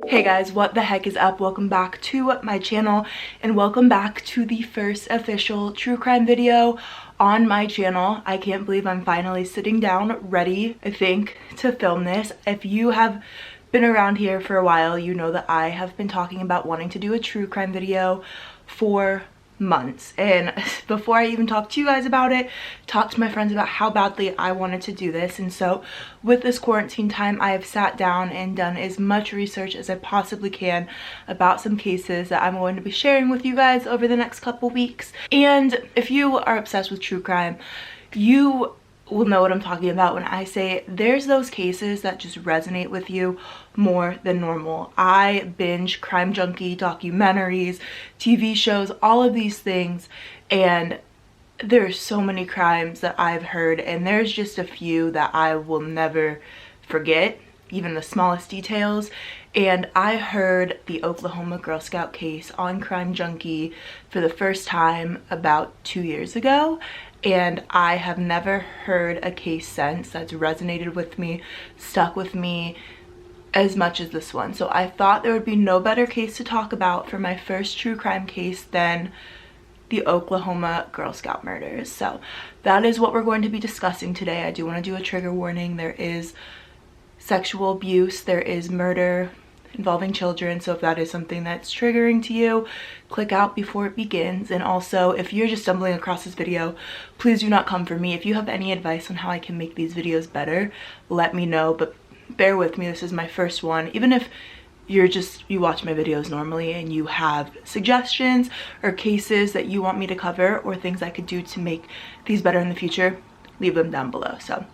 Hey guys, what the heck is up? Welcome back to my channel and welcome back to the first official true crime video on my channel. I can't believe I'm finally sitting down ready, I think, to film this. If you have been around here for a while, you know that I have been talking about wanting to do a true crime video for months, and before I even talked to you guys about it, talked to my friends about how badly I wanted to do this. And so with this quarantine time, I have sat down and done as much research as I possibly can about some cases that I'm going to be sharing with you guys over the next couple weeks. And if you are obsessed with true crime, you will know what I'm talking about when I say there's those cases that just resonate with you more than normal. I binge crime junkie documentaries, TV shows, all of these things, and there's so many crimes that I've heard, and there's just a few that I will never forget, even the smallest details. And I heard the Oklahoma Girl Scout case on Crime Junkie for the first time about 2 years ago, and I have never heard a case since that's resonated with me, stuck with me as much as this one. So I thought there would be no better case to talk about for my first true crime case than the Oklahoma Girl Scout murders. So that is what we're going to be discussing today. I do want to do a trigger warning. There is sexual abuse, there is murder involving children, so if that is something that's triggering to you, click out before it begins. And also, if you're just stumbling across this video, please do not come for me. If you have any advice on how I can make these videos better, let me know, but bear with me, this is my first one. Even if you watch my videos normally and you have suggestions or cases that you want me to cover or things I could do to make these better in the future, leave them down below. So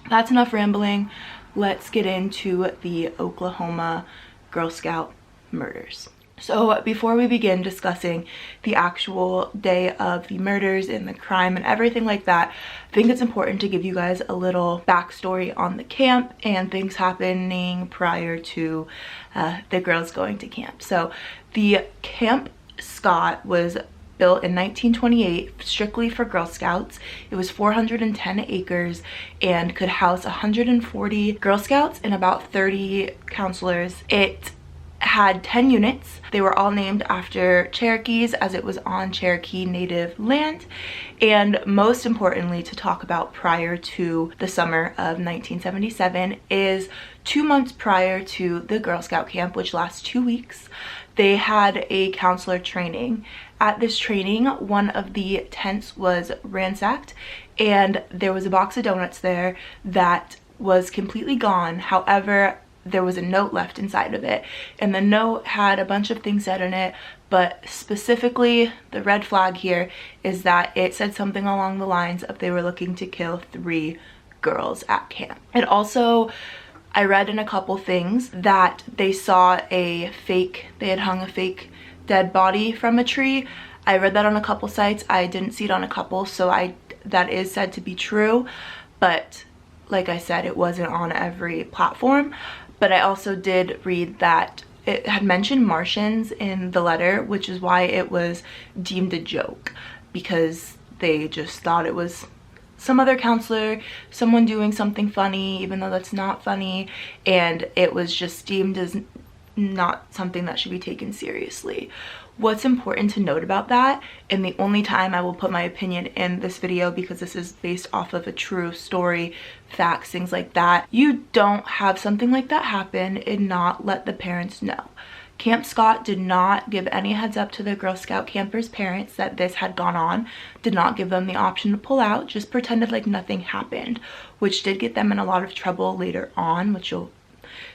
that's enough rambling. Let's get into the Oklahoma Girl Scout murders. So before we begin discussing the actual day of the murders and the crime and everything like that, I think it's important to give you guys a little backstory on the camp and things happening prior to the girls going to camp. So the Camp Scott was built in 1928 strictly for Girl Scouts. It was 410 acres and could house 140 Girl Scouts and about 30 counselors. It had 10 units. They were all named after Cherokees, as it was on Cherokee Native land. And most importantly, to talk about prior to the summer of 1977 is 2 months prior to the Girl Scout camp, which lasts 2 weeks, they had a counselor training. At this training, one of the tents was ransacked and there was a box of donuts there that was completely gone. However, there was a note left inside of it, and the note had a bunch of things said in it, but specifically the red flag here is that it said something along the lines of they were looking to kill 3 girls at camp. And also, I read in a couple things that they saw they had hung a fake dead body from a tree. I read that on a couple sites. I didn't see it on a couple, so that is said to be true, but like I said, it wasn't on every platform. But I also did read that it had mentioned Martians in the letter, which is why it was deemed a joke, because they just thought it was some other counselor, someone doing something funny, even though that's not funny, and it was just deemed as not something that should be taken seriously. What's important to note about that, and the only time I will put my opinion in this video because this is based off of a true story, facts, things like that, you don't have something like that happen and not let the parents know. Camp Scott did not give any heads up to the Girl Scout campers' parents that this had gone on, did not give them the option to pull out, just pretended like nothing happened, which did get them in a lot of trouble later on, which you'll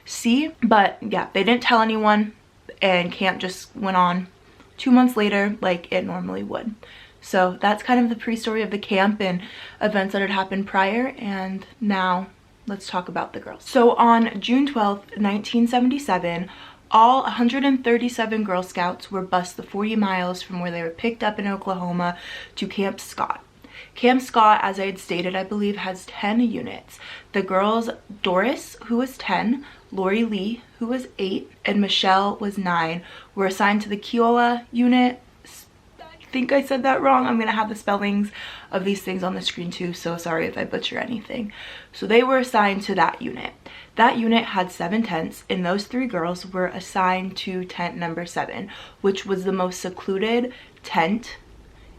see. But yeah, they didn't tell anyone and camp just went on 2 months later like it normally would. So that's kind of the pre-story of the camp and events that had happened prior, and now let's talk about the girls. So on June 12th, 1977, all 137 Girl Scouts were bused the 40 miles from where they were picked up in Oklahoma to Camp Scott. Camp Scott, as I had stated, I believe has 10 units. The girls, Doris, who was 10, Lori Lee, who was 8, and Michelle was 9, were assigned to the Kiowa unit. think I said that wrong. I'm gonna have the spellings of these things on the screen too, so sorry if I butcher anything. So they were assigned to that unit. That unit had 7 tents, and those 3 girls were assigned to tent number 7, which was the most secluded tent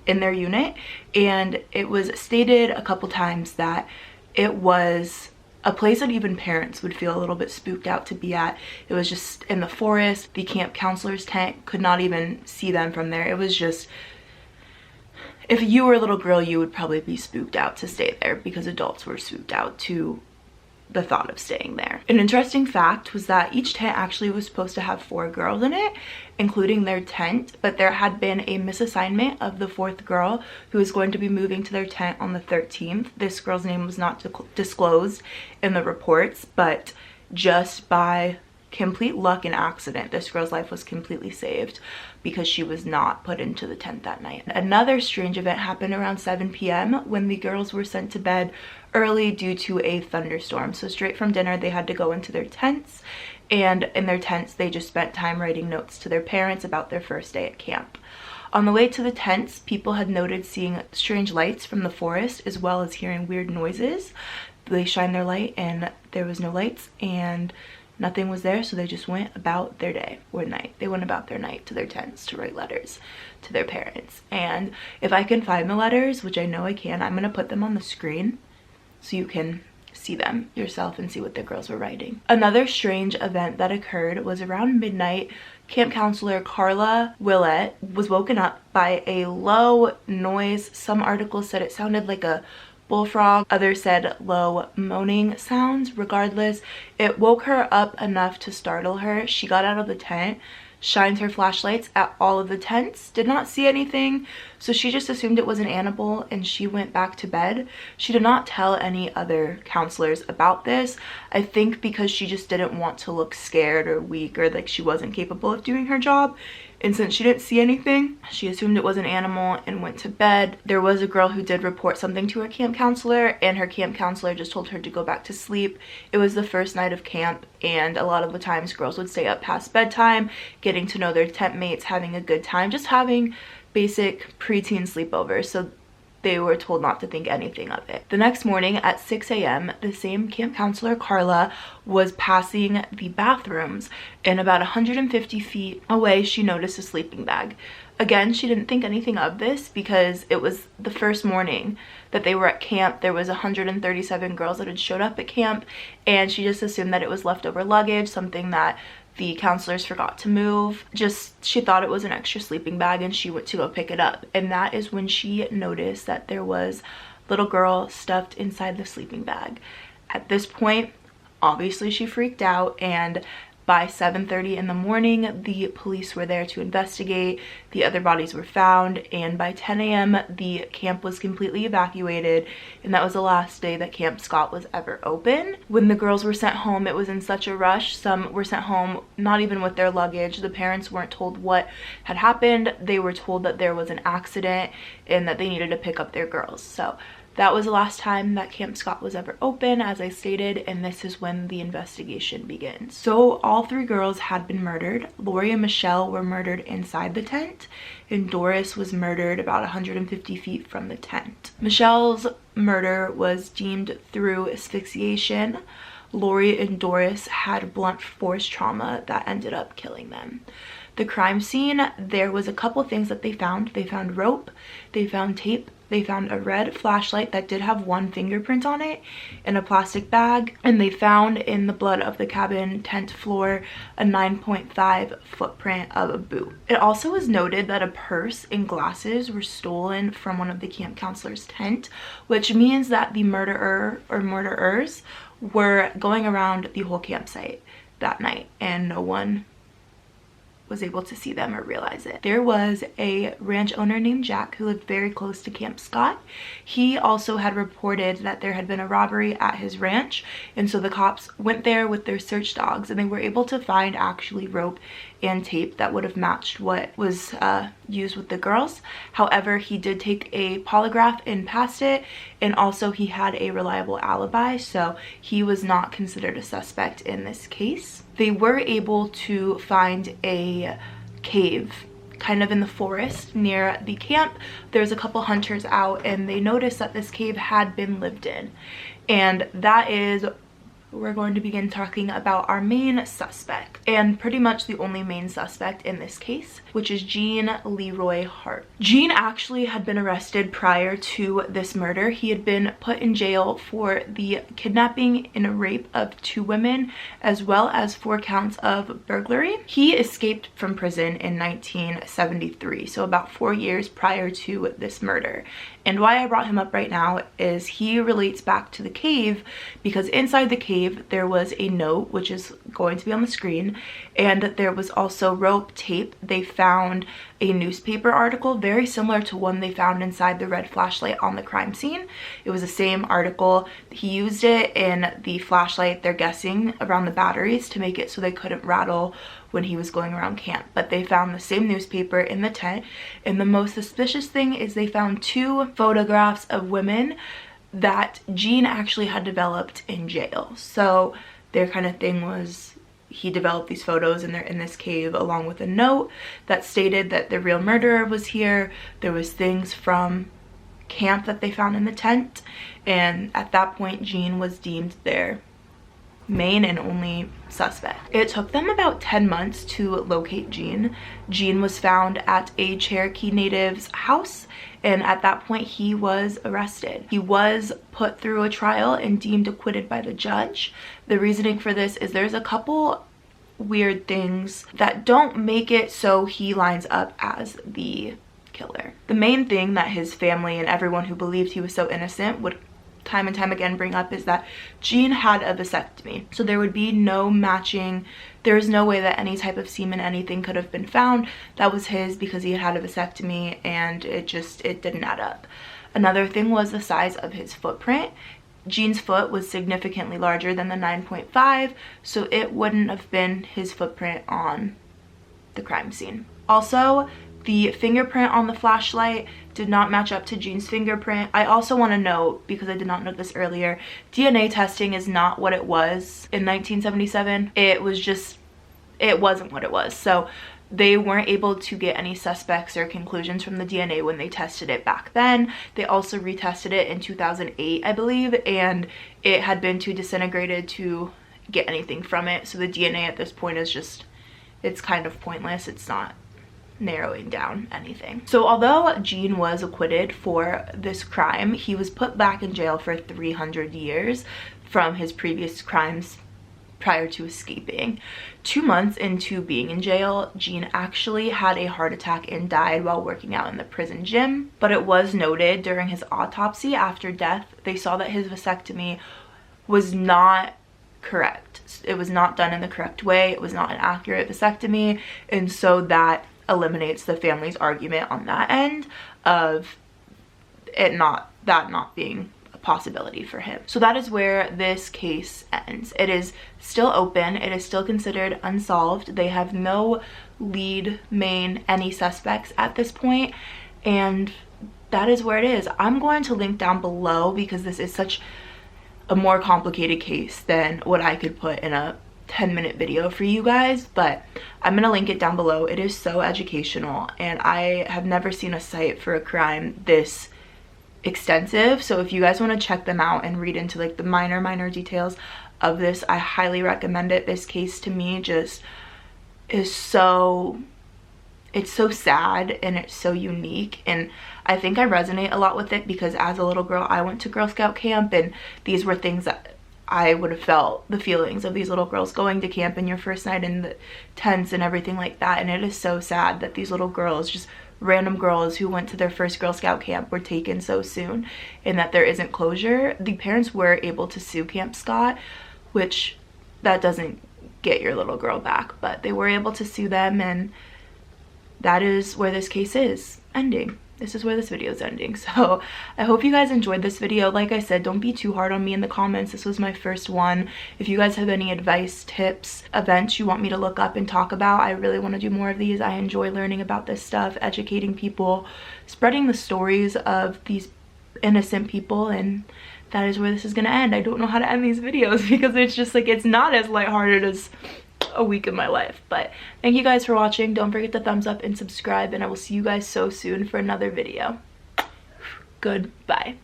in their unit. And it was stated a couple times that it was a place that even parents would feel a little bit spooked out to be at. It was just in the forest. The camp counselor's tent could not even see them from there. It was just, if you were a little girl, you would probably be spooked out to stay there, because adults were spooked out to the thought of staying there. An interesting fact was that each tent actually was supposed to have 4 girls in it, including their tent, but there had been a misassignment of the 4th girl who was going to be moving to their tent on the 13th. This girl's name was not disclosed in the reports, but just by complete luck and accident, this girl's life was completely saved because she was not put into the tent that night. Another strange event happened around 7 p.m. when the girls were sent to bed early due to a thunderstorm. So straight from dinner, they had to go into their tents, and in their tents, they just spent time writing notes to their parents about their first day at camp. On the way to the tents, people had noted seeing strange lights from the forest, as well as hearing weird noises. They shined their light and there was no lights, and nothing was there, so they just went about their day or night. They went about their night to their tents to write letters to their parents. And if I can find the letters, which I know I can, I'm gonna put them on the screen so you can see them yourself and see what the girls were writing. Another strange event that occurred was around midnight. Camp counselor Carla Willett was woken up by a low noise. Some articles said it sounded like a bullfrog, others said low moaning sounds. Regardless, it woke her up enough to startle her. She got out of the tent, shined her flashlights at all of the tents, did not see anything, so she just assumed it was an animal and she went back to bed. She did not tell any other counselors about this, I think because she just didn't want to look scared or weak or like she wasn't capable of doing her job. And since she didn't see anything, she assumed it was an animal and went to bed. There was a girl who did report something to her camp counselor, and her camp counselor just told her to go back to sleep. It was the first night of camp, and a lot of the times girls would stay up past bedtime, getting to know their tent mates, having a good time, just having basic preteen sleepovers. So they were told not to think anything of it. The next morning at 6 a.m., the same camp counselor, Carla, was passing the bathrooms, and about 150 feet away, she noticed a sleeping bag. Again, she didn't think anything of this because it was the first morning that they were at camp. There was 137 girls that had showed up at camp, and she just assumed that it was leftover luggage, something that the counselors forgot to move. She thought it was an extra sleeping bag, and she went to go pick it up. And that is when she noticed that there was a little girl stuffed inside the sleeping bag. At this point, obviously she freaked out, and by 7:30 in the morning, the police were there to investigate. The other bodies were found, and by 10 a.m. the camp was completely evacuated, and that was the last day that Camp Scott was ever open. When the girls were sent home, it was in such a rush. Some were sent home not even with their luggage. The parents weren't told what had happened. They were told that there was an accident and that they needed to pick up their girls. So that was the last time that Camp Scott was ever open, as I stated, and this is when the investigation begins. So all 3 girls had been murdered. Lori and Michelle were murdered inside the tent, and Doris was murdered about 150 feet from the tent. Michelle's murder was deemed through asphyxiation. Lori and Doris had blunt force trauma that ended up killing them. The crime scene, there was a couple things that they found. They found rope, they found tape, they found a red flashlight that did have 1 fingerprint on it in a plastic bag, and they found in the blood of the cabin tent floor a 9.5 footprint of a boot. It also was noted that a purse and glasses were stolen from one of the camp counselor's tent, which means that the murderer or murderers were going around the whole campsite that night, and no one was able to see them or realize it. There was a ranch owner named Jack who lived very close to Camp Scott. He also had reported that there had been a robbery at his ranch, and so the cops went there with their search dogs, and they were able to find actually rope and tape that would have matched what was used with the girls. However, he did take a polygraph and passed it, and also he had a reliable alibi, so he was not considered a suspect in this case. They were able to find a cave kind of in the forest near the camp. There's a couple hunters out and they noticed that this cave had been lived in. And that is, we're going to begin talking about our main suspect, and pretty much the only main suspect in this case, which is Gene Leroy Hart. Gene actually had been arrested prior to this murder. He had been put in jail for the kidnapping and rape of 2 women, as well as 4 counts of burglary. He escaped from prison in 1973, so about 4 years prior to this murder. And why I brought him up right now is he relates back to the cave, because inside the cave there was a note, which is going to be on the screen, and there was also rope, tape. They found a newspaper article very similar to one they found inside the red flashlight on the crime scene. It was the same article. He used it in the flashlight, they're guessing, around the batteries to make it so they couldn't rattle when he was going around camp. But they found the same newspaper in the tent, and the most suspicious thing is they found 2 photographs of women that Gene actually had developed in jail. So their kind of thing was, he developed these photos and they're in this cave, along with a note that stated that the real murderer was here. There was things from camp that they found in the tent, and at that point Gene was deemed their main and only suspect. It took them about 10 months to locate Gene. Gene was found at a Cherokee native's house, and at that point he was arrested. He was put through a trial and deemed acquitted by the judge. The reasoning for this is there's a couple weird things that don't make it so he lines up as the killer. The main thing that his family and everyone who believed he was so innocent would time and time again bring up is that Gene had a vasectomy. So there would be no matching, there's no way that any type of semen, anything could have been found that was his, because he had a vasectomy, and it didn't add up. Another thing was the size of his footprint. Gene's foot was significantly larger than the 9.5, so it wouldn't have been his footprint on the crime scene. Also, the fingerprint on the flashlight did not match up to Gene's fingerprint. I also want to note, because I did not know this earlier, DNA testing is not what it was in 1977. It wasn't what it was. So they weren't able to get any suspects or conclusions from the DNA when they tested it back then. They also retested it in 2008, I believe, and it had been too disintegrated to get anything from it. So the DNA at this point is just, it's kind of pointless. It's not narrowing down anything. So although Gene was acquitted for this crime, he was put back in jail for 300 years from his previous crimes prior to escaping. 2 months into being in jail, Gene actually had a heart attack and died while working out in the prison gym. But it was noted during his autopsy after death, they saw that his vasectomy was not correct. It was not done in the correct way. It was not an accurate vasectomy, and so that eliminates the family's argument on that end of it not being a possibility for him. So that is where this case ends. It is still open. It is still considered unsolved. They have no lead, main, any suspects at this point, and that is where it is. I'm going to link down below, because this is such a more complicated case than what I could put in a 10-minute video for you guys, but I'm gonna link it down below. It is so educational, and I have never seen a site for a crime this extensive. So if you guys want to check them out and read into like the minor details of this, I highly recommend it. This case to me just is so, it's so sad and it's so unique, and I think I resonate a lot with it because as a little girl I went to Girl Scout camp, and these were things that I would have felt the feelings of these little girls going to camp and your first night in the tents and everything like that. And it is so sad that these little girls, just random girls who went to their first Girl Scout camp, were taken so soon, and that there isn't closure. The parents were able to sue Camp Scott, which that doesn't get your little girl back, but they were able to sue them, and that is where this case is ending. This is where this video is ending. So I hope you guys enjoyed this video. Like I said, don't be too hard on me in the comments. This was my first one. If you guys have any advice, tips, events you want me to look up and talk about, I really want to do more of these. I enjoy learning about this stuff, educating people, spreading the stories of these innocent people, and that is where this is going to end. I don't know how to end these videos because it's just like, it's not as lighthearted as a week of my life. But thank you guys for watching. Don't forget to thumbs up and subscribe, and I will see you guys so soon for another video. Goodbye.